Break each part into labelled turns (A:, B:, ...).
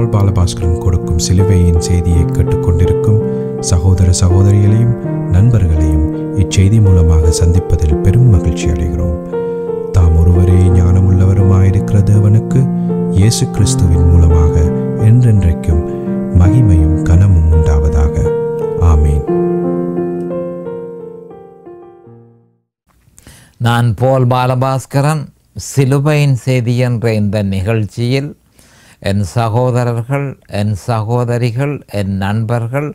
A: பால் பாலபாஸ்கரன் கொடுக்கும் சிலுவையின் செய்தியை கேட்டுக்கொண்டிருக்கும் சகோதர சகோதரிகளையும் நண்பர்களையும் இச்செய்தி மூலமாக சந்திப்பதில் பெரும் மகிழ்ச்சி அடைகிறோம். தாம் ஒருவரே ஞானமுள்ளவருமாயிருக்கிற தேவனுக்கு இயேசு கிறிஸ்துவின் மூலமாக என்றென்றைக்கும் மகிமையும் கனமும் உண்டாவதாக. ஆமீன்.
B: நான் பால் பாலபாஸ்கரன். சிலுவையின் செய்தி என்ற இந்த நிகழ்ச்சியில் என் சகோதரர்கள், என் சகோதரிகள், என் நண்பர்கள்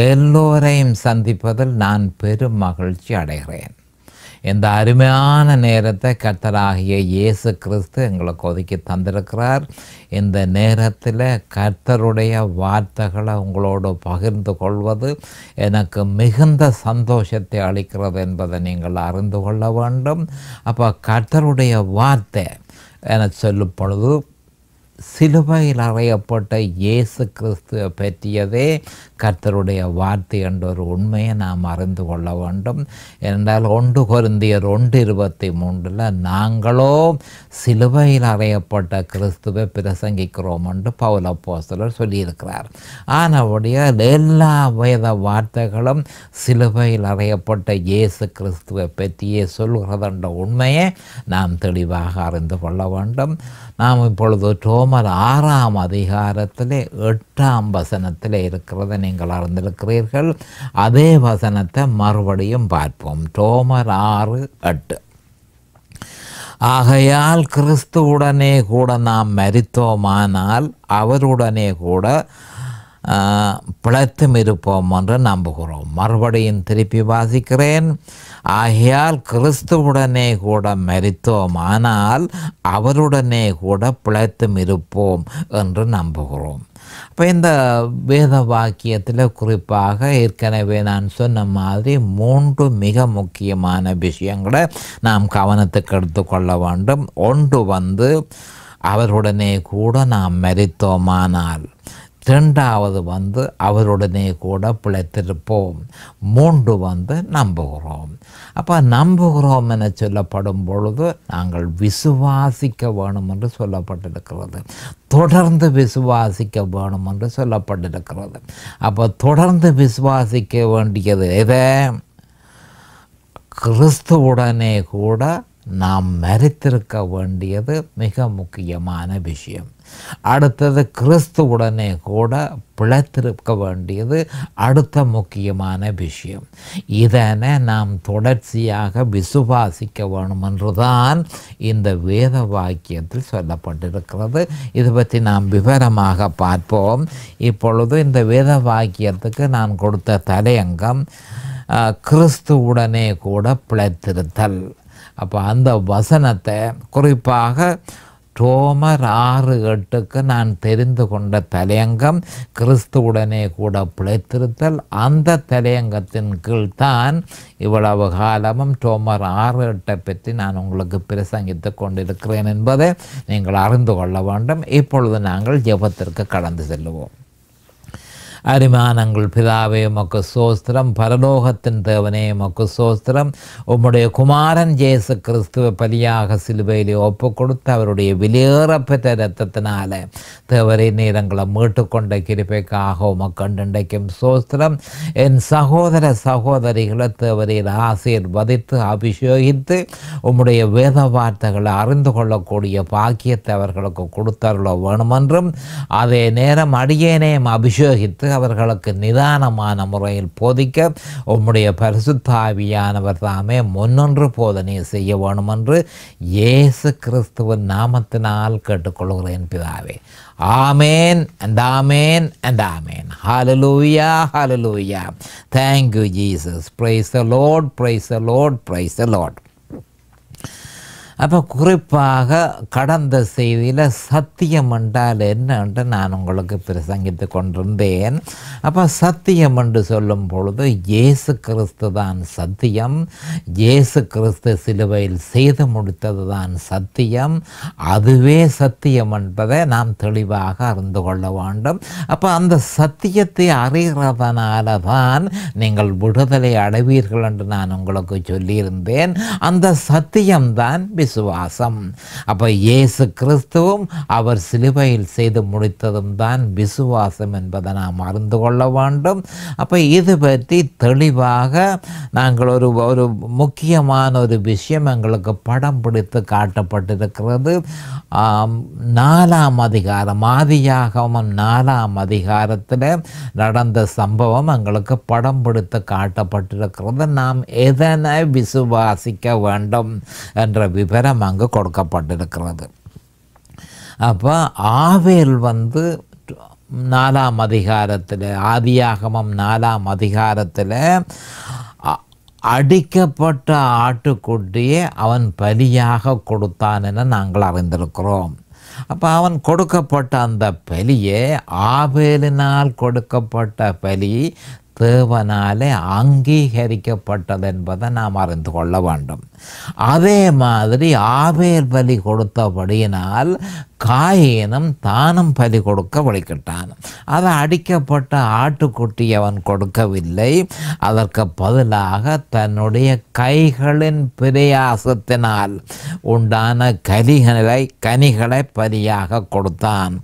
B: எல்லோரையும் சந்திப்பதில் நான் பெரும் மகிழ்ச்சி அடைகிறேன். இந்த அருமையான நேரத்தை கர்த்தராகிய இயேசு கிறிஸ்து எங்களுக்கு ஒதுக்கி தந்திருக்கிறார். இந்த நேரத்தில் கர்த்தருடைய வார்த்தைகளை உங்களோடு பகிர்ந்து கொள்வது எனக்கு மிகுந்த சந்தோஷத்தை அளிக்கிறது என்பதை நீங்கள் அறிந்து கொள்ள வேண்டும். அப்போ கர்த்தருடைய வார்த்தை என சொல்லும் பொழுது சிலுவையில் அறையப்பட்ட இயேசு கிறிஸ்துவை பற்றியதே கர்த்தருடைய வார்த்தை என்ற ஒரு உண்மையை நாம் அறிந்து கொள்ள வேண்டும். என்றால் 1 கொரிந்தியர் 1:23 நாங்களோ சிலுவையில் அறையப்பட்ட கிறிஸ்துவை பிரசங்கிக்கிறோம் என்று பவுல் அப்போஸ்தலர் சொல்லியிருக்கிறார். ஆனபடியால் எல்லா வேத வார்த்தைகளும் சிலுவையில் அறையப்பட்ட இயேசு கிறிஸ்துவை பற்றியே சொல்கிறது என்ற உண்மையை நாம் தெளிவாக அறிந்து கொள்ள வேண்டும். நாம் இப்பொழுது ரோமர் 6ஆம் அதிகாரத்திலே 8ஆம் வசனத்தில் இருக்கிறத நீங்கள் அறிந்திருக்கிறீர்கள். அதே வசனத்தை மறுபடியும் பார்ப்போம். ரோமர் 6:8. ஆகையால் கிறிஸ்துவுடனே கூட நாம் மரித்தோமானால் அவருடனே கூட பிழைத்தும் இருப்போம் என்று நம்புகிறோம். மறுபடியும் திருப்பி வாசிக்கிறேன். ஆகையால் கிறிஸ்துவுடனே கூட மரித்தோமானால் அவருடனே கூட பிழைத்தும் இருப்போம் என்று நம்புகிறோம். இப்போ இந்த வேத வாக்கியத்தில் குறிப்பாக ஏற்கனவே நான் சொன்ன மாதிரி 3 மிக முக்கியமான விஷயங்களை நாம் கவனத்துக்கு எடுத்துக்கொள்ள வேண்டும். ஒன்று அவருடனே கூட நாம் மரித்தோமானால், 2வது அவருடனே கூட பிழைத்திருப்போம், 3 நம்புகிறோம். அப்போ நம்புகிறோம் என சொல்லப்படும் பொழுது நாங்கள் விசுவாசிக்க வேணும் என்று சொல்லப்பட்டிருக்கிறது. தொடர்ந்து விசுவாசிக்க வேணும் என்று சொல்லப்பட்டிருக்கிறது. அப்போ தொடர்ந்து விசுவாசிக்க வேண்டியது எதை? கிறிஸ்துவுடனே கூட நாம் மரித்திருக்க வேண்டியது மிக முக்கியமான விஷயம். அடுத்தது கிறிஸ்துவுடனே கூட பிழைத்திருக்க வேண்டியது அடுத்த முக்கியமான விஷயம். இதனை நாம் தொடர்ச்சியாக விசுவாசிக்க வேணும் என்றுதான் இந்த வேத வாக்கியத்தில் சொல்லப்பட்டிருக்கிறது. இது பற்றி நாம் விவரமாக பார்ப்போம். இப்பொழுது இந்த வேத வாக்கியத்துக்கு நான் கொடுத்த தலையங்கம் கிறிஸ்துவுடனே கூட பிழைத்திருத்தல். அப்போ அந்த வசனத்தை குறிப்பாக ரோமர் 6:8 நான் தெரிந்து கொண்ட தலையங்கம் கிறிஸ்துவுடனே கூட பிழைத்திருத்தல். அந்த தலையங்கத்தின் கீழ்தான் இவ்வளவு காலமும் ரோமர் 6:8 பற்றி நான் உங்களுக்கு பிரசங்கித்து கொண்டிருக்கிறேன் என்பதை நீங்கள் அறிந்து கொள்ள வேண்டும். இப்பொழுது நாங்கள் ஜெபத்திற்கு கடந்து செல்லுவோம். அரிமானங்கள் பிதாவே உமக்கு சோஸ்திரம், பரலோகத்தின் தேவனே உமக்கு சோஸ்திரம். உம்முடைய குமாரன் இயேசு கிறிஸ்துவ பலியாக சிலுவையிலே ஒப்பு கொடுத்து அவருடைய வெளியேறப்பெற்ற இரத்தத்தினால தேவரை நீரங்களை மீட்டுக்கொண்ட கிருபைக்காக உமக்கு கண்டண்டைக்கும் சோஸ்திரம். என் சகோதர சகோதரிகளை தேவரையில் ஆசீர்வதித்து அபிஷேகித்து உம்முடைய வேத வார்த்தைகளை அறிந்து கொள்ளக்கூடிய பாக்கியத்தை அவர்களுக்கு கொடுத்தருள வேணுமென்றும், அதே நேரம் அடியேனையும் அபிஷேகித்து அவர்களுக்கு நிதானமான முறையில் போதிக்க உம்முடைய பரிசுத்த ஆவியானவர் தாமே முன்னின்று போதனை செய்ய வேணும் என்று இயேசு கிறிஸ்துவின் நாமத்தினால் கேட்டுக்கொள்கிறேன் பிதாவே. ஆமேன் and amen and amen. Hallelujah, hallelujah. Thank you Jesus. Praise the Lord, praise the Lord, praise the Lord. அப்போ குறிப்பாக கடந்த செய்தியில் சத்தியம் என்றால் என்ன என்று நான் உங்களுக்கு பிரசங்கித்து கொண்டிருந்தேன். அப்போ சத்தியம் என்று சொல்லும் பொழுது இயேசு கிறிஸ்து தான் சத்தியம். இயேசு கிறிஸ்து சிலுவையில் செய்து முடித்தது தான் சத்தியம். அதுவே சத்தியம் என்பதை நாம் தெளிவாக அறிந்து கொள்ள வேண்டும். அப்போ அந்த சத்தியத்தை அறிகிறதுனால தான் நீங்கள் விடுதலை அடைவீர்கள் என்று நான் உங்களுக்கு சொல்லியிருந்தேன். அந்த சத்தியம்தான் விசுவாசம். அப்போ இயேசு கிறிஸ்துவும் அவர் சிலுவையில் செய்து முடித்ததும் தான் விசுவாசம் என்பதை நாம் அறிந்து கொள்ள வேண்டும். அப்போ இது பற்றி தெளிவாக நாங்கள் ஒரு முக்கியமான ஒரு விஷயம் எங்களுக்கு படம் பிடித்து காட்டப்பட்டிருக்கிறது. 4ஆம் அதிகாரம், ஆதியாகமம் 4ஆம் அதிகாரத்தில் நடந்த சம்பவம் எங்களுக்கு படம் பிடித்து காட்டப்பட்டிருக்கிறது. நாம் எதனை விசுவாசிக்க வேண்டும் என்ற விவரம் அங்கு கொடுக்கப்பட்டிருக்கிறது. அப்போ ஆவேல் 4ஆம் அதிகாரத்தில், ஆதியாகமம் 4ஆம் அதிகாரத்தில் அடிக்கப்பட்ட ஆட்டுக்குட்டியை அவன் பலியாக கொடுத்தான் என நாங்கள் அறிந்திருக்கிறோம். அப்போ அவன் கொடுக்கப்பட்ட அந்த பலியை, ஆவேலினால் கொடுக்கப்பட்ட பலி தேவனாலே அங்கீகரிக்கப்பட்டது என்பதை நாம் அறிந்து கொள்ள வேண்டும். அதே மாதிரி ஆவேல் பலி கொடுத்தபடியினால் காயீனும் தானும் பலி கொடுக்க வழிகிட்டான். அதை அடிக்கப்பட்ட ஆட்டுக்குட்டி அவன் கொடுக்கவில்லை. அதற்கு பதிலாக தன்னுடைய கைகளின் பிரயாசத்தினால் உண்டான கனிகளை பலியாக கொடுத்தான்.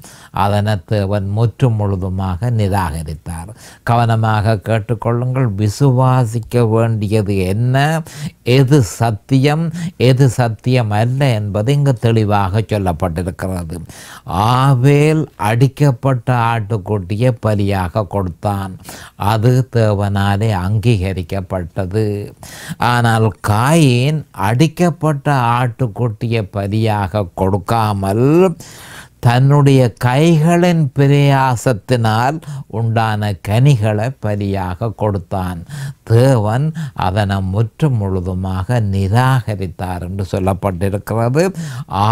B: அதனை தேவன் முற்றும் முழுதுமாக நிராகரித்தார். கவனமாக கேட்டுக்கொள்ளுங்கள். விசுவாசிக்க வேண்டியது என்ன, எது சத்தியம், எது சத்தியம் அல்ல என்பது இங்கு தெளிவாக சொல்லப்பட்டிருக்கிறது. ஆவேல் அடிக்கப்பட்ட ஆட்டுக்குட்டியை பலியாக கொடுத்தான். அது தேவனாலே அங்கீகரிக்கப்பட்டது. ஆனால் காயீன் அடிக்கப்பட்ட ஆட்டுக்குட்டியை பலியாக கொடுக்காமல் தன்னுடைய கைகளின் பிரயாசத்தினால் உண்டான கனிகளை பலியாக கொடுத்தான். தேவன் அதனை முற்றும் முழுதுமாக நிராகரித்தார் என்று சொல்லப்பட்டிருக்கிறது.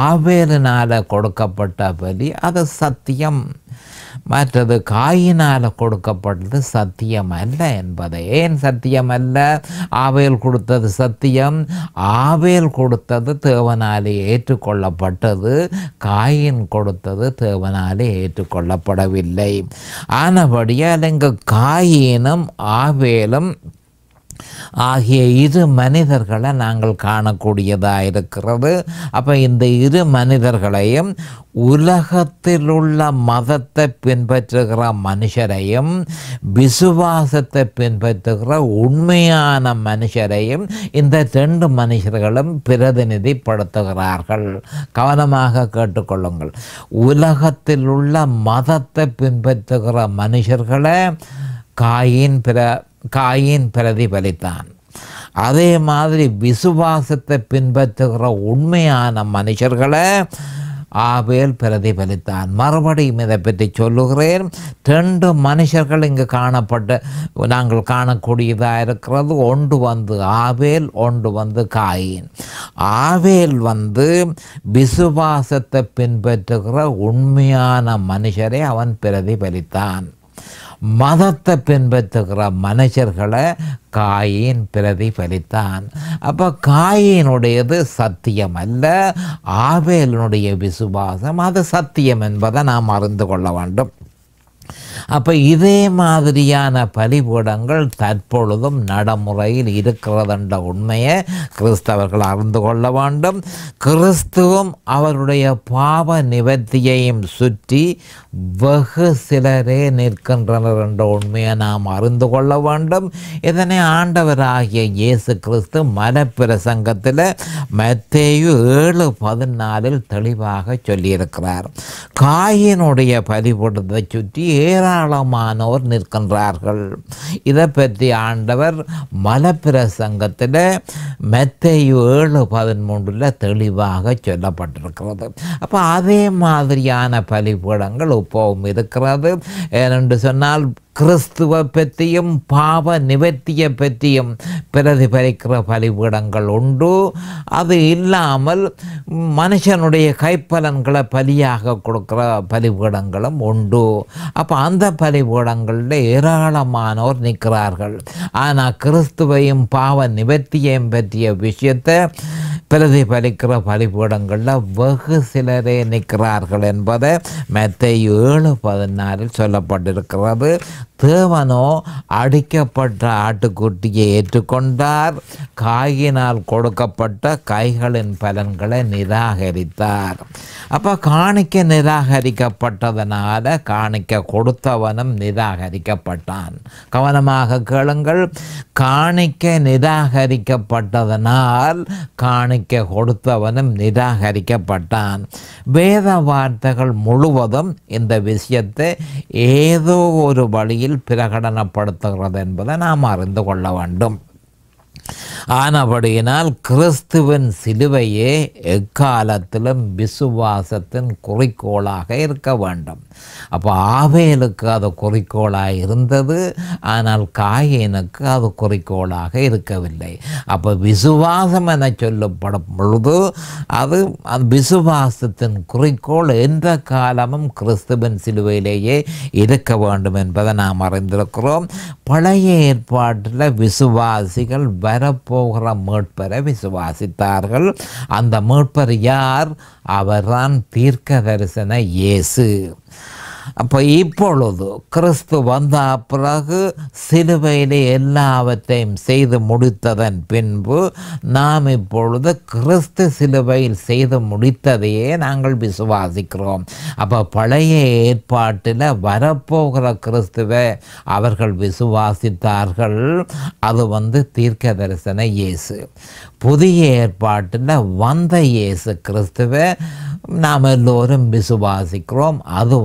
B: ஆவேலினால் கொடுக்கப்பட்ட பலி அது சத்தியம், மற்றது காயினால் கொடுக்கப்பட்டது சத்தியம் அல்ல என்பதை. ஏன் சத்தியம் அல்ல? ஆவேல் கொடுத்தது சத்தியம். ஆவேல் கொடுத்தது தேவனாலே ஏற்றுக்கொள்ளப்பட்டது. காயின் கொடுத்தது தேவனாலே ஏற்றுக்கொள்ளப்படவில்லை. ஆனபடியால் இங்கு காயினும் ஆவேலும் ஆகிய இரு மனிதர்களை நாங்கள் காணக்கூடியதாக இருக்கிறது. அப்போ இந்த இரு மனிதர்களையும் உலகத்தில் உள்ள மதத்தை பின்பற்றுகிற மனுஷரையும் விசுவாசத்தை பின்பற்றுகிற உண்மையான மனுஷரையும் இந்த 2 மனுஷர்களும் பிரதிநிதிப்படுத்துகிறார்கள். கவனமாக கேட்டுக்கொள்ளுங்கள். உலகத்தில் உள்ள மதத்தை பின்பற்றுகிற மனுஷர்களை காயின் பிரதிபலித்தான். அதே மாதிரி விசுவாசத்தை பின்பற்றுகிற உண்மையான மனுஷர்களை ஆவேல் பிரதிபலித்தான். மறுபடியும் இதை பற்றி சொல்லுகிறேன். 2 மனுஷர்கள் இங்கு நாங்கள் காணக்கூடியதாக இருக்கிறது. ஒன்று ஆவேல், ஒன்று காயின். ஆவேல் விசுவாசத்தை பின்பற்றுகிற உண்மையான மனுஷரை அவன் பிரதிபலித்தான். மதத்தை பின்பற்றுகிற மனுஷர்களை காயின் பிரதிபலித்தான். அப்போ காயினுடையது சத்தியம் அல்ல, ஆவேலினுடைய விசுவாசம் அது சத்தியம் என்பதை நாம் அறிந்து கொள்ள வேண்டும். அப்போ இதே மாதிரியான பலிபீடங்கள் தற்பொழுதும் நடைமுறையில் இருக்கிறதென்ற உண்மையை கிறிஸ்தவர்கள் அறிந்து கொள்ள வேண்டும். கிறிஸ்துவும் அவருடைய பாவ நிவர்த்தியையும் சுற்றி வெகு சிலரே நிற்கின்றனர் என்ற உண்மையை நாம் அறிந்து கொள்ள வேண்டும். இதனை ஆண்டவராகிய இயேசு கிறிஸ்து மனப்பிரசங்கத்தில் மத்தேயு 7:14 தெளிவாக சொல்லியிருக்கிறார். காயினுடைய பலிபீடத்தை சுற்றி ஏராளமானோர் நிற்கின்றார்கள். இதை பற்றி ஆண்டவர் மலப்பிரசங்கத்தில் மத்தேயு 7:13 தெளிவாக சொல்லப்பட்டிருக்கிறது. அப்போ அதே மாதிரியான பலிபீடங்கள் இப்போவும் இருக்கிறது. ஏனென்று சொன்னால் கிறிஸ்துவை பற்றியும் பாவ நிவர்த்தியை பற்றியும் பிரதிபலிக்கிற பலிபீடங்கள் உண்டு. அது இல்லாமல் மனுஷனுடைய கைப்பலன்களை பலியாக கொடுக்குற பலிபீடங்களும் உண்டு. அப்போ அந்த பலிபீடங்களில் ஏராளமானோர் நிற்கிறார்கள். ஆனால் கிறிஸ்துவையும் பாவ நிவர்த்தியையும் பற்றிய விஷயத்தை பிரதிபலிக்கிற பலிபீடங்களில் வெகு சிலரே நிற்கிறார்கள் என்பதை மத்தேயு 7:14 சொல்லப்பட்டிருக்கிறது. தேவனோ அடிக்கப்பட்ட ஆட்டுக்குட்டியை ஏற்றுக்கொண்டார், காயினால் கொடுக்கப்பட்ட கைகளின் பலன்களை நிராகரித்தார். அப்போ காணிக்க நிராகரிக்கப்பட்டதனால காணிக்க கொடுத்தவனும் நிராகரிக்கப்பட்டான். கவனமாக கேளுங்கள். காணிக்க நிராகரிக்கப்பட்டதனால் காணிக்க கொடுத்தவனும் நிராகரிக்கப்பட்டான். வேத வார்த்தைகள் முழுவதும் இந்த விஷயத்தை ஏதோ ஒரு வழியில் பிரகடனப்படுத்துகிறது என்பதை நாம் அறிந்து கொள்ள வேண்டும். ஆனபடியினால் கிறிஸ்துவின் சிலுவையே எக்காலத்திலும் விசுவாசத்தின் குறிக்கோளாக இருக்க வேண்டும். அப்போ ஆவேலுக்கு அது குறிக்கோளாக இருந்தது, ஆனால் காயினுக்கு அது குறிக்கோளாக இருக்கவில்லை. அப்போ விசுவாசம் என சொல்லப்படும் பொழுது அது விசுவாசத்தின் குறிக்கோள் எந்த காலமும் கிறிஸ்துவின் சிலுவையிலேயே இருக்க வேண்டும் என்பதை நாம் அறிந்திருக்கிறோம். பழைய ஏற்பாட்டில் விசுவாசிகள் வரப்போகிற மீட்பரை விசுவாசித்தார்கள். அந்த மீட்பர் யார்? அவர்தான் தீர்க்க தரிசன இயேசு. அப்போ இப்பொழுது கிறிஸ்து வந்த பிறகு சிலுவையிலே எல்லாவற்றையும் செய்து முடித்ததன் பின்பு நாம் இப்பொழுது கிறிஸ்து சிலுவையில் செய்து முடித்ததையே நாங்கள் விசுவாசிக்கிறோம். அப்போ பழைய ஏற்பாட்டில் வரப்போகிற கிறிஸ்துவை அவர்கள் விசுவாசித்தார்கள். அது தீர்க்க தரிசன இயேசு. புதிய ஏற்பாட்டில் வந்த இயேசு கிறிஸ்துவை நாம் எல்லோரும் விசுவாசிக்கிறோம். அது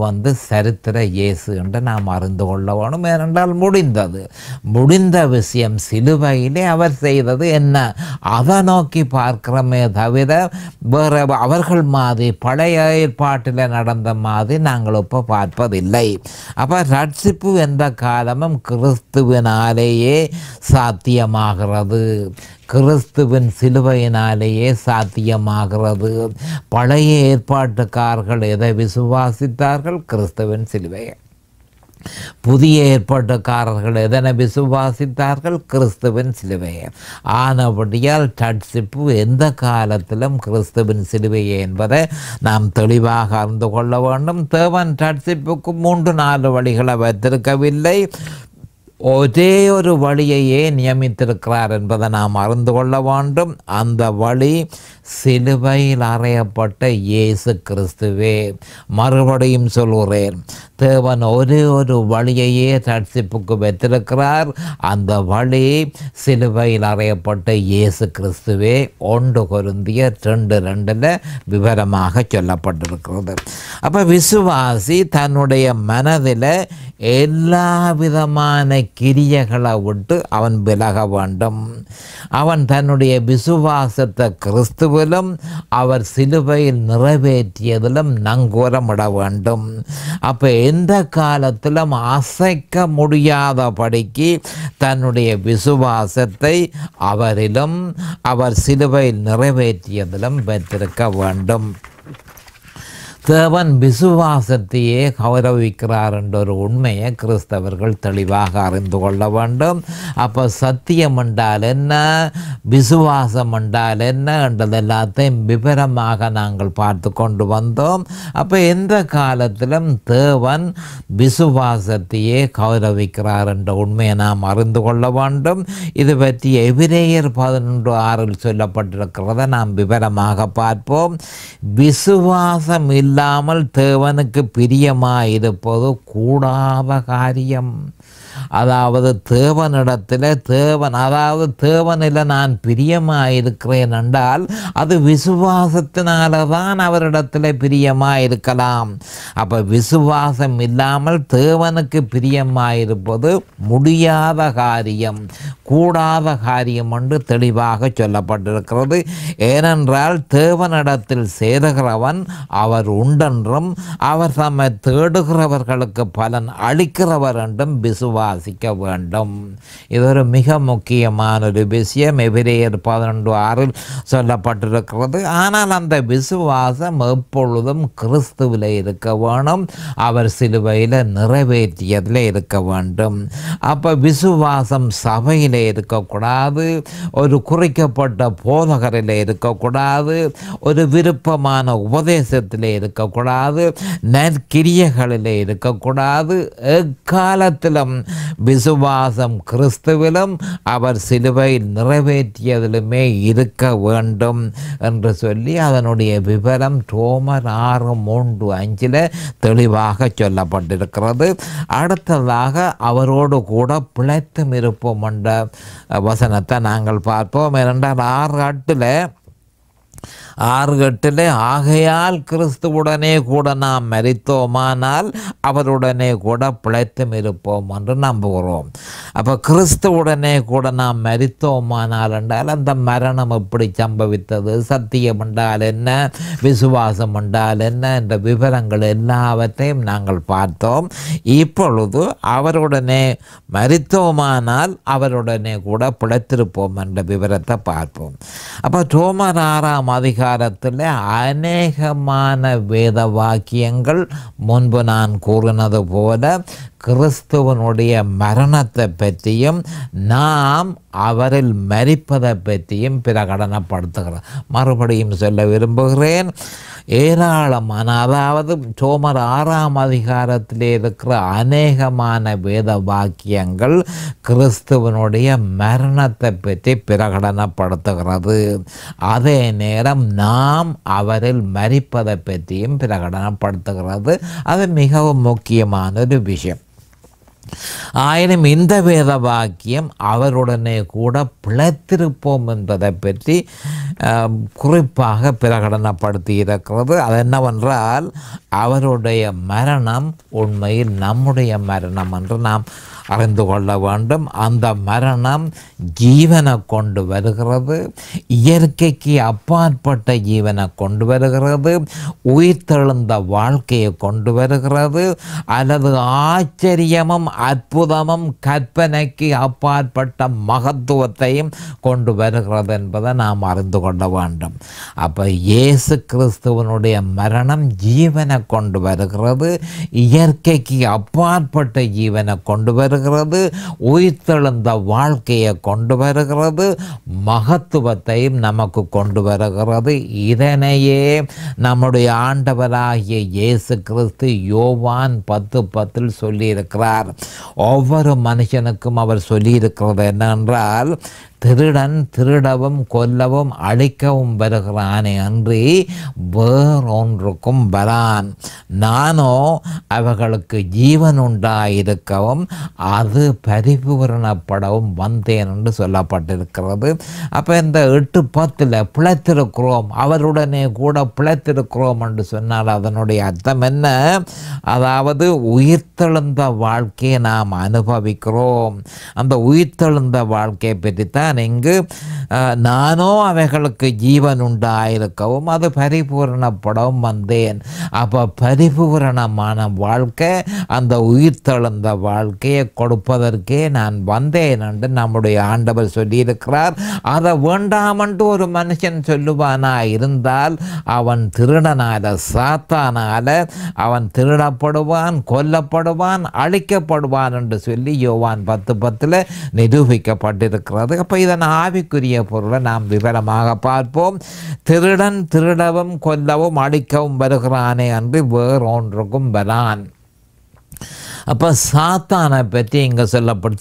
B: சரித்திர இயேசு என்று நாம் அறிந்து கொள்ள வேணும். ஏனென்றால் முடிந்த விஷயம் சிலுவையிலே அவர் செய்தது என்ன, அதை நோக்கி பார்க்கிறோமே தவிர வேறு அவர்கள் மாதிரி பழைய ஏற்பாட்டில் நடந்த மாதிரி நாங்கள் இப்போ பார்ப்பதில்லை. அப்போ ரட்சிப்பு எந்த காலமும் கிறிஸ்துவினாலேயே சாத்தியமாகிறது, கிறிஸ்துவின் சிலுவையினாலேயே சாத்தியமாகிறது. பழைய ஏற்பாட்டுக்காரர்கள் எதை விசுவாசித்தார்கள்? கிறிஸ்துவின் சிலுவையை. புதிய ஏற்பாட்டுக்காரர்கள் எதனை விசுவாசித்தார்கள்? கிறிஸ்துவின் சிலுவையை. ஆனபடியால் ரட்சிப்பு எந்த காலத்திலும் கிறிஸ்துவின் சிலுவையை என்பதை நாம் தெளிவாக அறிந்து கொள்ள வேண்டும். தேவன் ரட்சிப்புக்கு 3-4 வழிகளை வைத்திருக்கவில்லை, ஒரே ஒரு வழியையே நியமித்திருக்கிறார் என்பதை நாம் அறிந்து கொள்ள வேண்டும். அந்த வழி சிலுவையில் அறையப்பட்ட இயேசு கிறிஸ்துவே. மறுபடியும் சொல்கிறேன், தேவன் ஒரே ஒரு வழியையே ரட்சிப்புக்கு வைத்திருக்கிறார். அந்த வழி சிலுவையில் அறையப்பட்ட இயேசு கிறிஸ்துவே. 1 கொரிந்தியர் 2:2 விவரமாக சொல்லப்பட்டிருக்கிறது. அப்போ விசுவாசி தன்னுடைய மனதில் எல்லா விதமான கிரியைகளை விட்டு அவன் விலக வேண்டும். அவன் தன்னுடைய விசுவாசத்தை கிறிஸ்துவிலும் அவர் சிலுவையில் நிறைவேற்றியதிலும் நங்கூரமிட வேண்டும். அப்போ எந்த காலத்திலும் அசைக்க முடியாதபடிக்கு தன்னுடைய விசுவாசத்தை அவரிலும் அவர் சிலுவையில் நிறைவேற்றியதிலும் வைத்திருக்க வேண்டும். தேவன் விசுவாசத்தையே கௌரவிக்கிறார் என்ற ஒரு உண்மையை கிறிஸ்தவர்கள் தெளிவாக அறிந்து கொள்ள வேண்டும். அப்போ சத்தியம் என்றால் என்ன, விசுவாசம் என்றால் என்ன என்றது எல்லாத்தையும் விவரமாக நாங்கள் பார்த்து கொண்டு வந்தோம். அப்போ எந்த காலத்திலும் தேவன் விசுவாசத்தையே கௌரவிக்கிறார் என்ற உண்மையை நாம் அறிந்து கொள்ள வேண்டும். இது பற்றி எபிரேயர் 11:6 சொல்லப்பட்டிருக்கிறத நாம் விவரமாக பார்ப்போம். விசுவாசம் இல்லாமல் தேவனுக்கு பிரியமாயிருப்பது கூடாத காரியம். அதாவது தேவனிடத்தில் தேவனில் நான் பிரியமாயிருக்கிறேன் என்றால் அது விசுவாசத்தினால தான் அவரிடத்தில் பிரியமாயிருக்கலாம். அப்போ விசுவாசம் இல்லாமல் தேவனுக்கு பிரியமாயிருப்பது முடியாத காரியம், கூடாத காரியம் என்று தெளிவாக சொல்லப்பட்டிருக்கிறது. ஏனென்றால் தேவனிடத்தில் சேருகிறவன் அவர் உண்டென்றும் அவர் தம்மை தேடுகிறவர்களுக்கு பலன் அளிக்கிறவர் என்றும் விசுவாசிக்கிறோம். விசுவாசிக்க வேண்டும். இது ஒரு மிக முக்கியமான ஒரு விஷயம். எபிரேயர் 11:6 சொல்லப்பட்டிருக்கிறது. ஆனால் அந்த விசுவாசம் எப்பொழுதும் கிறிஸ்துவில் இருக்க வேணும், அவர் சிலுவையில் நிறைவேற்றியதில் இருக்க வேண்டும். அப்போ விசுவாசம் சபையில் இருக்கக்கூடாது, ஒரு குறிக்கப்பட்ட போதகரில் இருக்கக்கூடாது, ஒரு விருப்பமான உபதேசத்தில் இருக்கக்கூடாது, நற்கிரியைகளில் இருக்கக்கூடாது. எக்காலத்திலும் விசுவாசம் கிறிஸ்துவிலும் அவர் சிலுவை நிறைவேற்றியதிலுமே இருக்க வேண்டும் என்று சொல்லி அதனுடைய விவரம் ரோமர் 6:3-5 தெளிவாக சொல்லப்பட்டிருக்கிறது. அடுத்ததாக அவரோடு கூட பிழைத்தும் இருப்போம் என்ற வசனத்தை நாங்கள் பார்ப்போம். 6:8 ஆகையால் கிறிஸ்துவுடனே கூட நாம் மரித்தோமானால் அவருடனே கூட பிழைத்தும் இருப்போம் என்று நம்புகிறோம். அப்போ கிறிஸ்துவுடனே கூட நாம் மரித்தோமானால் என்றால் அந்த மரணம் எப்படி சம்பவித்தது, சத்தியம் என்றால் என்ன, விசுவாசம் என்றால் என்ன என்ற விவரங்கள் எல்லாவற்றையும் நாங்கள் பார்த்தோம். இப்பொழுது அவருடனே மரித்தோமானால் அவருடனே கூட பிழைத்திருப்போம் என்ற விவரத்தை பார்ப்போம். அப்போ ரோமர் 6ஆம் அதிகாரத்தில் அநேகமான வேத வாக்கியங்கள் முன்பு நான் கூறினது போல கிறிஸ்துவனுடைய மரணத்தை பற்றியும் நாம் அவரில் மரிப்பதை பற்றியும் பிரகடனப்படுத்துகிறோம். மறுபடியும் சொல்ல விரும்புகிறேன், ஏராளமான, அதாவது ரோமர் 6ஆம் அதிகாரத்தில் இருக்கிற அநேகமான வேத வாக்கியங்கள் கிறிஸ்துவனுடைய மரணத்தை பற்றி பிரகடனப்படுத்துகிறது. அதே நேரம் நாம் அவரில் மரிப்பதை பற்றியும் பிரகடனப்படுத்துகிறது. அது மிகவும் முக்கியமான ஒரு விஷயம். ஆயினும் இந்த வேத வாக்கியம் அவருடனே கூட பிழைத்திருப்போம் என்பதை பற்றி குறிப்பாக பிரகடனப்படுத்தி இருக்கிறது. அது என்னவென்றால் அவருடைய மரணம் உண்மையில் நம்முடைய மரணம் என்று நாம் அறிந்து கொள்ள வேண்டும். அந்த மரணம் ஜீவனை கொண்டு வருகிறது, இயற்கைக்கு அப்பாற்பட்ட ஜீவனை கொண்டு வருகிறது, உயிர்த்தெழுந்த வாழ்க்கையை கொண்டு வருகிறது, அல்லது ஆச்சரியமும் அற்புதமும் கற்பனைக்கு அப்பாற்பட்ட மகத்துவத்தையும் கொண்டு வருகிறது என்பதை நாம் அறிந்து கொள்ள வேண்டும். அப்போ இயேசு கிறிஸ்துவனுடைய மரணம் ஜீவனை கொண்டு வருகிறது, இயற்கைக்கு அப்பாற்பட்ட ஜீவனை கொண்டு வருகிறது, உயிர்த்தெழுந்த வாழ்க்கையை கொண்டு வருகிறது, மகத்துவத்தையும் நமக்கு கொண்டு வருகிறது. இதனையே நம்முடைய ஆண்டவராகிய இயேசு கிறிஸ்து யோவான் 10:10 சொல்லியிருக்கிறார். ஒவ்வொரு மனுஷனுக்கும் அவர் சொல்லியிருக்கிறது என்னென்றால், திருடன் திருடவும் கொல்லவும் அழிக்கவும் வருகிறானே அன்றி வேறொன்றுக்கும் வரான், நானோ அவர்களுக்கு ஜீவன் உண்டாயிருக்கவும் அது பரிபூரணப்படவும் வந்தேன் என்று சொல்லப்பட்டிருக்கிறது. அப்போ இந்த 8:10 பிழைத்திருக்கிறோம், அவருடனே கூட பிழைத்திருக்கிறோம் என்று சொன்னால் அதனுடைய அர்த்தம் என்ன? அதாவது உயிர்த்தெழுந்த வாழ்க்கையை நாம் அனுபவிக்கிறோம். அந்த உயிர்த்தெழுந்த வாழ்க்கையை பற்றித்தான் இங்கு நானோ அவைகளுக்கு ஜீவன் உண்டாயிருக்கவும் அது பரிபூரணப்படவும் வந்தேன். அப்போ பரிபூரணமான வாழ்க்கை, அந்த உயிர்த்தெழுந்த வாழ்க்கையை கொடுப்பதற்கே நான் வந்தேன் என்று நம்முடைய ஆண்டவர் சொல்லியிருக்கிறார். அதை வேண்டாமென்று ஒரு மனுஷன் சொல்லுவானா இருந்தால் அவன் திருடனால, சாத்தானால அவன் திருடப்படுவான், கொல்லப்படுவான், அழிக்கப்படுவான் என்று சொல்லி யோவான் 10:10 நிரூபிக்கப்பட்டிருக்கிறது. அப்போ இதன் ஆவிக்குரிய பொருளை நாம் விவரமாக பார்ப்போம். திருடன் திருடவும் கொல்லவும் அழிக்கவும் வருகிறானே அன்று வேறொன்றுக்கும் வரான். அப்போ சாத்தானை பற்றி இங்கே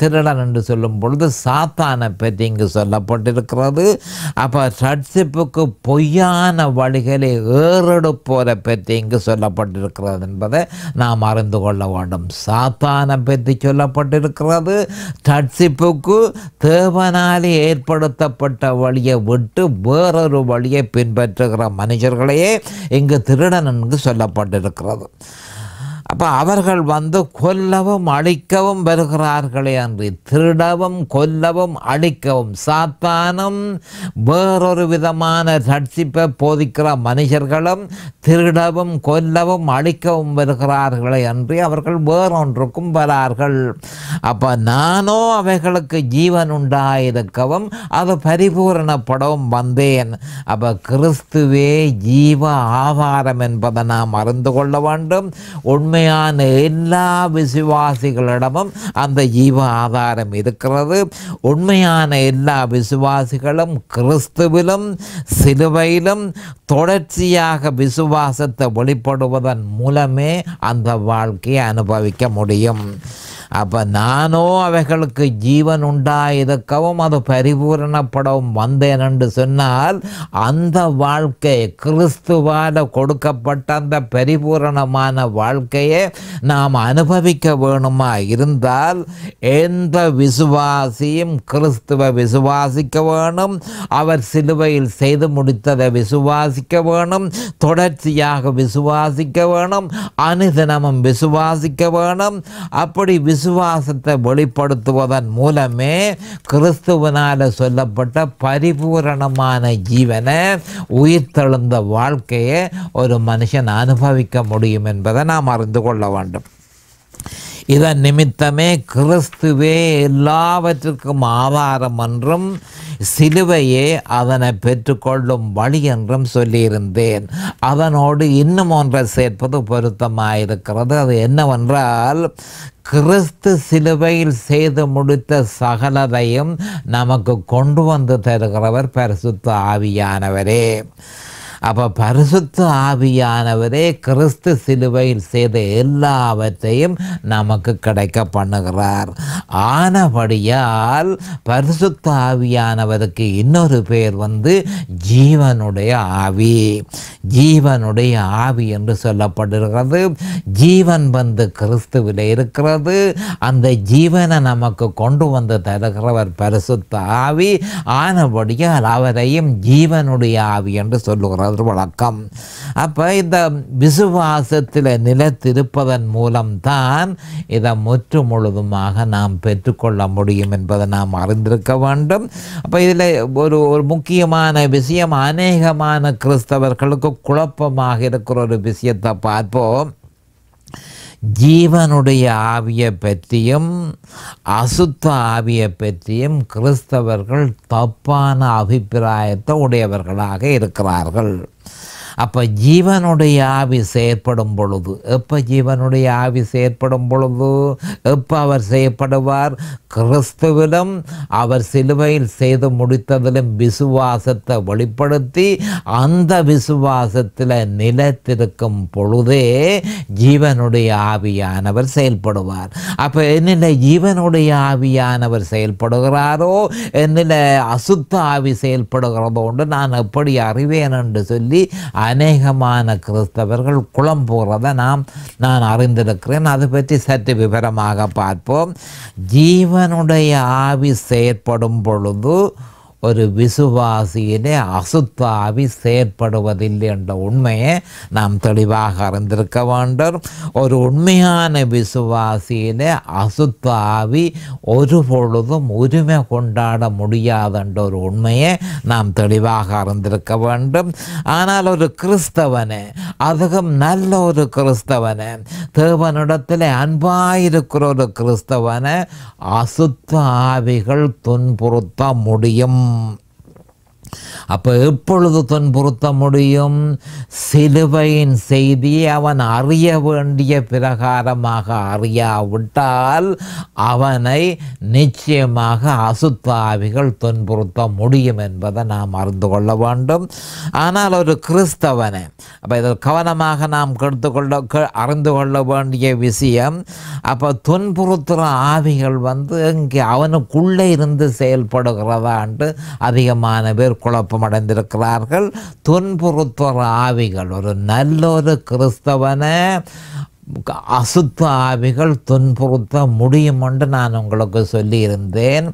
B: திருடன் என்று சொல்லும் பொழுது சாத்தானை பற்றி இங்கு சொல்லப்பட்டிருக்கிறது. அப்போ ரட்சிப்புக்கு பொய்யான வழிகளை ஏறெடுப்போரை பற்றி இங்கு சொல்லப்பட்டிருக்கிறது என்பதை நாம் அறிந்து கொள்ள வேண்டும். சாத்தானை பற்றி சொல்லப்பட்டிருக்கிறது. ரட்சிப்புக்கு தேவனாலே ஏற்படுத்தப்பட்ட வழியை விட்டு வேறொரு வழியை பின்பற்றுகிற மனுஷர்களையே இங்கு திருடன் என்று சொல்லப்பட்டிருக்கிறது. அப்போ அவர்கள் வந்து கொல்லவும் அழிக்கவும் வருகிறார்களே அன்றி திருடவும் கொல்லவும் அழிக்கவும் சாத்தானும் வேறொரு விதமான ரட்சிப்பை போதிக்கிற மனுஷர்களும் திருடவும் கொல்லவும் அழிக்கவும் வருகிறார்களே அன்றி அவர்கள் வேறொன்றுக்கும் வரார்கள். அப்போ நானோ அவைகளுக்கு ஜீவன் உண்டாயிருக்கவும் அது பரிபூரணப்படவும் வந்தேன். அப்போ கிறிஸ்துவே ஜீவ ஆதாரம் என்பதை நாம் அறிந்து கொள்ள வேண்டும். உண்மையான எல்லா விசுவாசிகளிடமும் அந்த ஜீவ ஆதாரம் இருக்கிறது. உண்மையான எல்லா விசுவாசிகளும் கிறிஸ்துவிலும் சிலுவையிலும் தொடர்ச்சியாக விசுவாசத்தை வெளிப்படுவதன் மூலமே அந்த வாழ்க்கையை அனுபவிக்க முடியும். அப்போ நானோ அவைகளுக்கு ஜீவன் உண்டாயிருக்கவும் அது பரிபூரணப்படவும் வந்தேன் என்று சொன்னால் அந்த வாழ்க்கை கிறிஸ்துவால் கொடுக்கப்பட்ட அந்த பரிபூரணமான வாழ்க்கையை நாம் அனுபவிக்க வேணுமா இருந்தால் எந்த விசுவாசியும் கிறிஸ்துவை விசுவாசிக்க வேணும். அவர் சிலுவையில் செய்து முடித்ததை விசுவாசிக்க வேணும். தொடர்ச்சியாக விசுவாசிக்க வேணும். அனுதினமும் விசுவாசிக்க வேணும். அப்படி விசுவாசத்தை வெளிப்படுத்துவதன் மூலமே கிறிஸ்துவனால் சொல்லப்பட்ட பரிபூரணமான ஜீவனை உயிர்த்தெழுந்த வாழ்க்கையை ஒரு மனுஷன் அனுபவிக்க முடியும் என்பதை நாம் அறிந்து கொள்ள வேண்டும். இதன் நிமித்தமே கிறிஸ்துவே எல்லாவற்றுக்கும் ஆதாரம் என்றும் சிலுவையே அதனை பெற்றுக்கொள்ளும் வழி என்றும் சொல்லியிருந்தேன். அதனோடு இன்னும் ஒன்றை சேர்ப்பது பொருத்தமாயிருக்கிறது. அது என்னவென்றால் கிறிஸ்து சிலுவையில் செய்து முடித்த சகலதையும் நமக்கு கொண்டு வந்து தருகிறவர் பரிசுத்த ஆவியானவரே. அப்போ பரிசுத்த ஆவியானவரே கிறிஸ்து சிலுவையில் செய்த எல்லாவற்றையும் நமக்கு கிடைக்க பண்ணுகிறார். ஆனபடியால் பரிசுத்த ஆவியானவருக்கு இன்னொரு பேர் வந்து ஜீவனுடைய ஆவி. ஜீவனுடைய ஆவி என்று சொல்லப்படுகிறது. ஜீவன் வந்து கிறிஸ்துவில் இருக்கிறது. அந்த ஜீவனை நமக்கு கொண்டு வந்து தருகிறவர் பரிசுத்த ஆவி. ஆனபடியால் அவரையும் ஜீவனுடைய ஆவி என்று சொல்லுகிறது வழக்கம். அப்போ இந்த விசுவாசத்தில் நிலைத்திருப்பதன் மூலம்தான் இதை முற்று முழுதுமாக நாம் பெற்றுக்கொள்ள முடியும் என்பதை நாம் அறிந்திருக்க வேண்டும். அப்போ இதில் ஒரு முக்கியமான விஷயம், அநேகமான கிறிஸ்தவர்களுக்கு குழப்பமாக இருக்கிற ஒரு விஷயத்தை பார்ப்போம். ஜீவனுடைய ஆவியை பற்றியும் அசுத்த ஆவியை பற்றியும் கிறிஸ்தவர்கள் தப்பான அபிப்பிராயத்தை உடையவர்களாக இருக்கிறார்கள். அப்போ ஜீவனுடைய ஆவி செயற்படும் பொழுது, எப்போ ஜீவனுடைய ஆவி செயற்படும் பொழுது எப்போ அவர் செய்யப்படுவார்? கிறிஸ்துவிலும் அவர் சிலுவையில் செய்து முடித்ததிலும் விசுவாசத்தை வெளிப்படுத்தி அந்த விசுவாசத்தில் நிலைத்திருக்கும் பொழுதே ஜீவனுடைய ஆவியானவர் செயல்படுவார். அப்போ என்னில் ஜீவனுடைய ஆவியானவர் செயல்படுகிறாரோ என்னில் அசுத்த ஆவி செயல்படுகிறதோ என்று நான் எப்படி அறிவேன் என்று சொல்லி அநேகமான கிறிஸ்தவர்கள் குழம்புகிறதை நான் அறிந்திருக்கிறேன். அது பற்றி சற்று விவரமாக பார்ப்போம். ஜீவனுடைய ஆவி செயற்படும் பொழுது ஒரு விசுவாசியிலே அசுத்த ஆவி செயற்படுவதில்லை என்ற உண்மையை நாம் தெளிவாக அறிந்திருக்க வேண்டும். ஒரு உண்மையான விசுவாசியிலே அசுத்த ஆவி ஒரு பொழுதும் உரிமை கொண்டாட முடியாது என்ற ஒரு உண்மையை நாம் தெளிவாக அறிந்திருக்க வேண்டும். ஆனால் ஒரு கிறிஸ்தவனை, அதுவும் நல்ல ஒரு கிறிஸ்தவனை, தேவனிடத்தில் அன்பாயிருக்கிற ஒரு கிறிஸ்தவனை அசுத்த ஆவிகள் துன்புறுத்த முடியும். அப்போ எப்பொழுது துன்புறுத்த முடியும்? சிலுவையின் செய்தியை அவன் அறிய வேண்டிய பிரகாரமாக அறியாவிட்டால் அவனை நிச்சயமாக அசுத்த ஆவிகள் துன்புறுத்த முடியும் என்பதை நாம் அறிந்து கொள்ள வேண்டும். ஆனால் ஒரு கிறிஸ்தவனை, அப்போ இதில் கவனமாக நாம் அறிந்து கொள்ள வேண்டிய விஷயம், அப்போ துன்புறுத்துகிற ஆவிகள் வந்து இங்கே அவனுக்குள்ளே இருந்து செயல்படுகிறதான்ட்டு அதிகமான பேர் குழப்பமடைந்திருக்கிறார்கள். துன்புறுத்துகிற ஆவிகள் ஒரு நல்ல ஒரு கிறிஸ்தவனை அசுத்த ஆவிகள் துன்புறுத்த முடியும் என்று நான் உங்களுக்கு சொல்லியிருந்தேன்.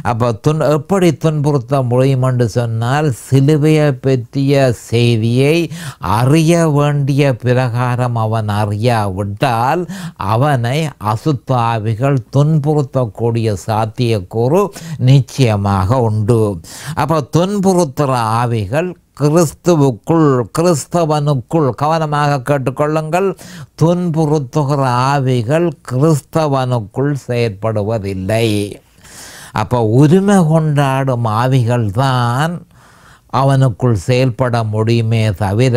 B: அப்போ எப்படி துன்புறுத்த முடியும் என்று சொன்னால், சிலுவையை பற்றிய செய்தியை அறிய வேண்டிய பிரகாரம் அவன் அறியாவிட்டால் அவனை அசுத்த ஆவிகள் துன்புறுத்தக்கூடிய சாத்தியக்கூறு நிச்சயமாக உண்டு. அப்போ துன்புறுத்துகிற ஆவிகள் கிறிஸ்தவனுக்குள் கவனமாக கேட்டுக்கொள்ளுங்கள், துன்புறுத்துகிற ஆவிகள் கிறிஸ்தவனுக்குள் செயற்படுவதில்லை. அப்போ உரிமை கொண்டாடும் ஆவிகள் தான் அவனுக்குள் செயல்பட முடியுமே தவிர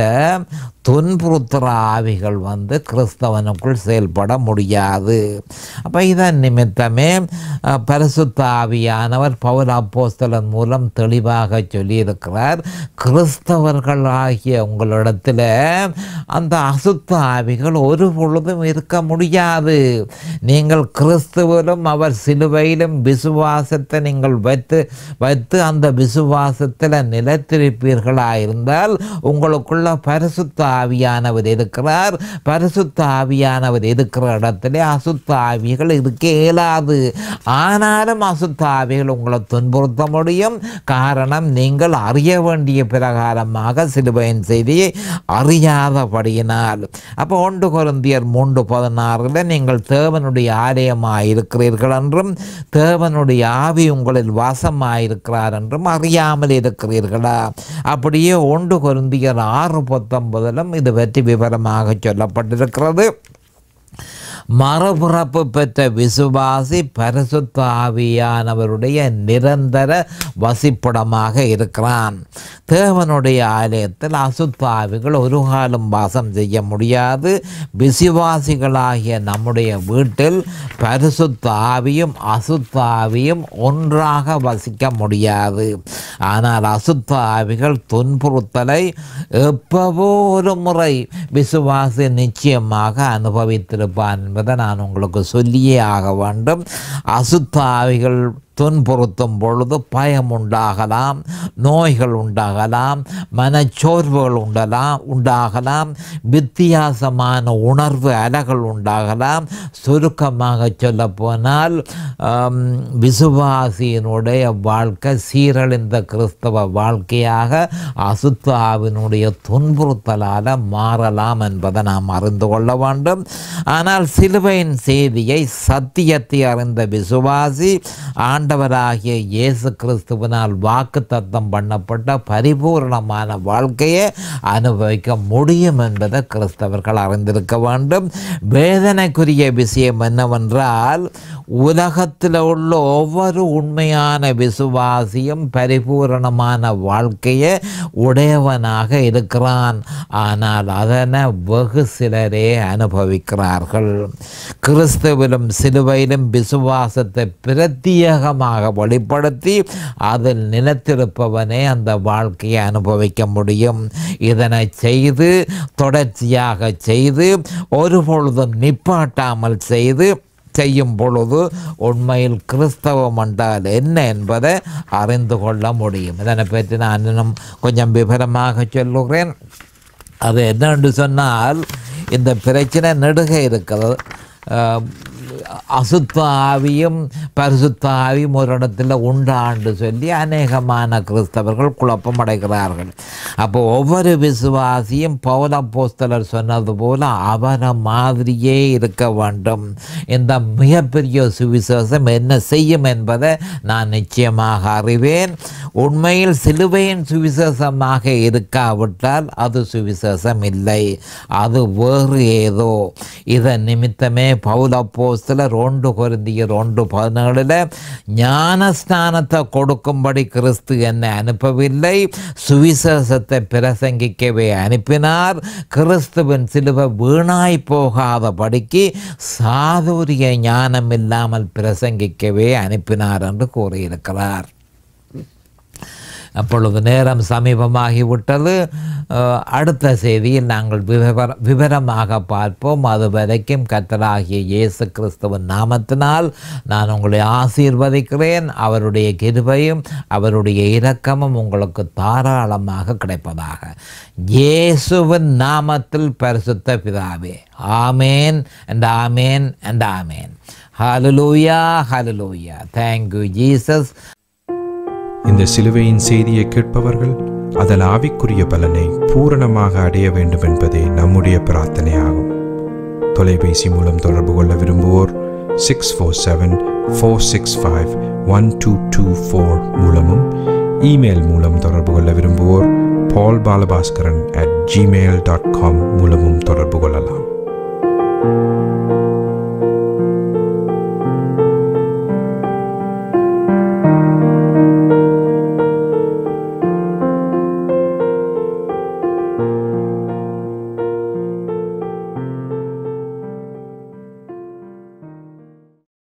B: துன்புறுத்துகிற ஆவிகள் கிறிஸ்தவனுக்குள் செயல்பட முடியாது. அப்போ இதன் நிமித்தமே பரிசுத்த ஆவியானவர் பவுல் அப்போஸ்தலன் மூலம் தெளிவாக சொல்லியிருக்கிறார், கிறிஸ்தவர்களாகிய உங்களிடத்தில் அந்த அசுத்த ஆவிகள் ஒரு பொழுதும் இருக்க முடியாது. நீங்கள் கிறிஸ்துவிலும் அவர் சிலுவையிலும் விசுவாசத்தை நீங்கள் வைத்து அந்த விசுவாசத்தில் நிலைத்திருப்பீர்களாயிருந்தால் உங்களுக்குள்ள பரிசுத்த ஆவியானவர் இருக்கிறார். பரிசுத்த ஆவியானவர் இருக்கிற இடத்திலே அசுத்த ஆவிகள் இருக்க இயலாது. ஆனாலும் அசுத்த ஆவிகள் உங்களை துன்புறுத்த முடியும். காரணம், நீங்கள் அறிய வேண்டிய பிரகாரமாக சிலுவையின் செய்தியை அறியாதபடியினால். அப்போ 1 கொரிந்தியர் 3:16 நீங்கள் தேவனுடைய ஆலயமாக இருக்கிறீர்கள் என்றும் தேவனுடைய ஆவி உங்களில் வாசமாயிருக்கிறார் என்றும் அறியாமல் இருக்கிறீர்களா? அப்படியே 1 கொரிந்தியர் 6:19 இது பற்றி விவரமாக சொல்லப்பட்டிருக்கிறது. மறுபிறப்பு பெற்ற விசுவாசி பரிசுத்த ஆவியானவருடைய நிரந்தர வசிப்பிடமாக இருக்கிறான். தேவனுடைய ஆலயத்தில் அசுத்த ஆவிகள் ஒரு காலம் வாசம் செய்ய முடியாது. விசுவாசிகளாகிய நம்முடைய வீட்டில் பரிசுத்த ஆவியும் அசுத்த ஆவியும் ஒன்றாக வசிக்க முடியாது. ஆனால் அசுத்த ஆவிகள் துன்புறுத்தலை எப்பவோ ஒரு முறை விசுவாசி நிச்சயமாக அனுபவித்திருப்பான் என்பதை நான் உங்களுக்கு சொல்லியே ஆக வேண்டும். அசுத்த ஆவிகள் துன்புறுத்தும் பொழுது பயம் உண்டாகலாம், நோய்கள் உண்டாகலாம், மனச்சோர்வுகள் உண்டாகலாம், வித்தியாசமான உணர்வு அலைகள் உண்டாகலாம். சுருக்கமாக சொல்ல போனால் விசுவாசியினுடைய வாழ்க்கை சீரழிந்த கிறிஸ்தவ வாழ்க்கையாக அசுத்த ஆவினுடைய துன்புறுத்தலால் மாறலாம் என்பதை நாம் அறிந்து கொள்ள வேண்டும். ஆனால் சிலுவையின் செய்தியை சத்தியத்தை அறிந்த விசுவாசி ஆண்டவராகிய இயேசு கிறிஸ்துவினால் வாக்குத்தத்தம் பண்ணப்பட்ட பரிபூர்ணமான வாழ்க்கையை அனுபவிக்க முடியும் என்பதை கிறிஸ்தவர்கள் அறிந்திருக்க வேண்டும். வேதனைக்குரிய விஷயம் என்னவென்றால், உலகத்தில் உள்ள ஒவ்வொரு உண்மையான விசுவாசியும் பரிபூரணமான வாழ்க்கையை உடையவனாக இருக்கிறான். ஆனால் அதனை வெகு சிலரே அனுபவிக்கிறார்கள். கிறிஸ்துவிலும் சிலுவையிலும் விசுவாசத்தை பிரத்யேகமாக வெளிப்படுத்தி அதில் நிலைத்திருப்பவனே அந்த வாழ்க்கையை அனுபவிக்க முடியும். இதனை செய்து தொடர்ச்சியாக செய்து ஒரு பொழுதும் நிப்பாட்டாமல் செய்யும் பொழுது உண்மையில் கிறிஸ்தவம் என்றால் என்ன என்பதை அறிந்து கொள்ள முடியும். இதனை பற்றி நான் இன்னும் கொஞ்சம் விவரமாக சொல்லுகிறேன். அது என்னென்று சொன்னால், இந்த பிரச்சனை நெடுக இருக்கிறது. அசுத்த ஆவியும் பரிசுத்த ஆவியும் ஒரு இடத்துல உண்டாண்டு சொல்லி அநேகமான கிறிஸ்தவர்கள் குழப்பம் அடைகிறார்கள். அப்போ ஒவ்வொரு விசுவாசியும் பவுல் அப்போஸ்தலர் சொன்னது போல அவரை மாதிரியே இருக்க வேண்டும். இந்த மிகப்பெரிய சுவிசேஷம் என்ன செய்யும் என்பதை நான் நிச்சயமாக அறிவேன். உண்மையில் சிலுவையின் சுவிசேஷமாக இருக்காவிட்டால் அது சுவிசேஷம் இல்லை, அது வேறு ஏதோ. இதன் நிமித்தமே பவுல் அப்போஸ்தலர் 1 கொரிந்தியர் 1:17 ஞானஸ்நானத்தை கொடுக்கும்படி கிறிஸ்து என்னை அனுப்பவில்லை, சுவிசேஷத்தை பிரசங்கிக்கவே அனுப்பினார். கிறிஸ்துவின் சிலுவை வீணாய் போகாதபடிக்கு சாதுரிய ஞானம் இல்லாமல் பிரசங்கிக்கவே அனுப்பினார் என்று கூறியிருக்கிறார். அப்பொழுது நேரம் சமீபமாகிவிட்டது. அடுத்த செய்தியில் நாங்கள் விவரமாக பார்ப்போம். அது வரைக்கும் கர்த்தராகிய இயேசு கிறிஸ்துவின் நாமத்தினால் நான் உங்களை ஆசீர்வதிக்கிறேன். அவருடைய கிருபையும் அவருடைய இரக்கமும் உங்களுக்கு தாராளமாக கிடைப்பதாக. இயேசுவின் நாமத்தில் பரிசுத்த பிதாவே, ஆமேன் and amen and amen. Hallelujah, hallelujah. Thank you Jesus.
A: இந்த சிலுவையின் செய்தியை கேட்பவர்கள் அதன் ஆவிக்குரிய பலனை பூரணமாக அடைய வேண்டும் என்பதே நம்முடைய பிரார்த்தனையாகும். தொலைபேசி மூலம் தொடர்பு கொள்ள விரும்புவோர் 647-465-1224 மூலமும், இமெயில் மூலம் தொடர்பு கொள்ள விரும்புவோர் paulbalabhaskaran@gmail.com மூலமும் தொடர்பு கொள்ளலாம்.